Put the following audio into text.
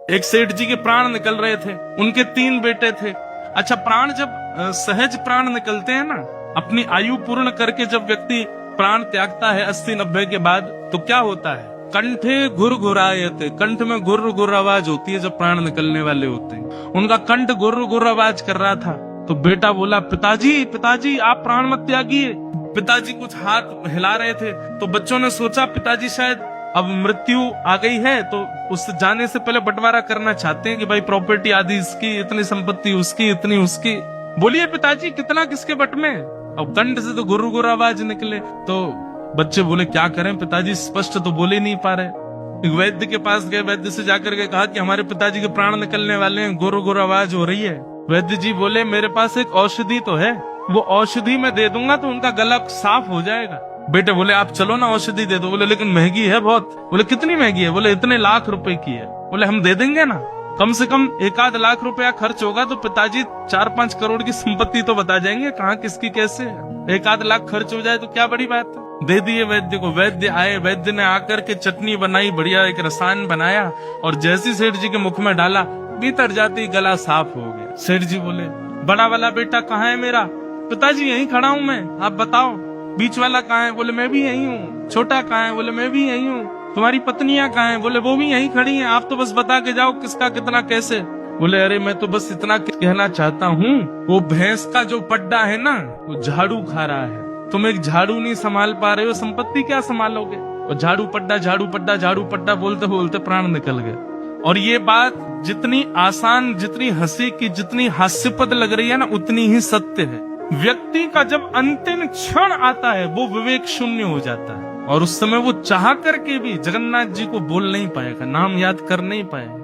एक सेठ जी के प्राण निकल रहे थे, उनके 3 बेटे थे। अच्छा, प्राण जब सहज प्राण निकलते हैं ना, अपनी आयु पूर्ण करके जब व्यक्ति प्राण त्यागता है 80-90 के बाद, तो क्या होता है? कंठे घुर घुरायते, कंठ में गुर्र गुर्र आवाज होती है जब प्राण निकलने वाले होते हैं। उनका कंठ गुर्र गुर्र आवाज कर रहा था, तो बेटा बोला, पिताजी पिताजी आप प्राण मत त्यागिए। पिताजी कुछ हाथ हिला रहे थे, तो बच्चों ने सोचा पिताजी शायद अब मृत्यु आ गई है, तो उस जाने से पहले बंटवारा करना चाहते हैं कि भाई प्रॉपर्टी आदि इसकी, इतनी संपत्ति उसकी, इतनी उसकी। बोलिए पिताजी कितना किसके बट में? अब कंठ से तो गुर्र गुर्र आवाज निकले, तो बच्चे बोले क्या करें पिताजी, स्पष्ट तो बोले नहीं पा रहे। एक वैद्य के पास गए, वैद्य से जाकर के कहा कि हमारे पिताजी के प्राण निकलने वाले हैं, गुर्र गुर्र आवाज हो रही है। वैद्य जी बोले मेरे पास एक औषधि तो है, वो औषधि मैं दे दूंगा तो उनका गला साफ हो जाएगा। बेटे बोले आप चलो ना औषधि दे दो। बोले लेकिन महंगी है बहुत। बोले कितनी महंगी है? बोले इतने लाख रुपए की है। बोले हम दे देंगे ना, कम से कम 1-8 लाख रुपया खर्च होगा तो पिताजी 4-5 करोड़ की संपत्ति तो बता जाएंगे कहाँ किसकी कैसे है। 1-8 लाख खर्च हो जाए तो क्या बड़ी बात है। दे दिए वैद्य को। वैद्य आए, वैद्य ने आकर के चटनी बनाई, बढ़िया एक रसायन बनाया, और जैसी सेठ जी के मुख में डाला, भीतर जाते ही गला साफ हो गया। सेठ जी बोले बड़ा वाला बेटा कहाँ है मेरा? पिताजी यहीं खड़ा हूँ मैं, आप बताओ। बीच वाला कहाँ है? बोले मैं भी यही हूँ। छोटा कहाँ है? बोले मैं भी यही हूँ। तुम्हारी पत्नियां कहाँ हैं? बोले वो भी यहीं खड़ी हैं, आप तो बस बता के जाओ किसका कितना कैसे। बोले अरे मैं तो बस इतना कहना चाहता हूँ, वो भैंस का जो पड्डा है ना, वो झाड़ू खा रहा है। तुम एक झाड़ू नहीं संभाल पा रहे हो, संपत्ति क्या संभालोगे? और झाड़ू पड्डा झाड़ू पड्डा झाड़ू पड्डा बोलते बोलते प्राण निकल गए। और ये बात जितनी आसान, जितनी हंसी की, जितनी हास्यपद लग रही है ना, उतनी ही सत्य है। व्यक्ति का जब अंतिम क्षण आता है वो विवेक शून्य हो जाता है, और उस समय वो चाह करके भी जगन्नाथ जी को बोल नहीं पाएगा, नाम याद कर नहीं पाएगा।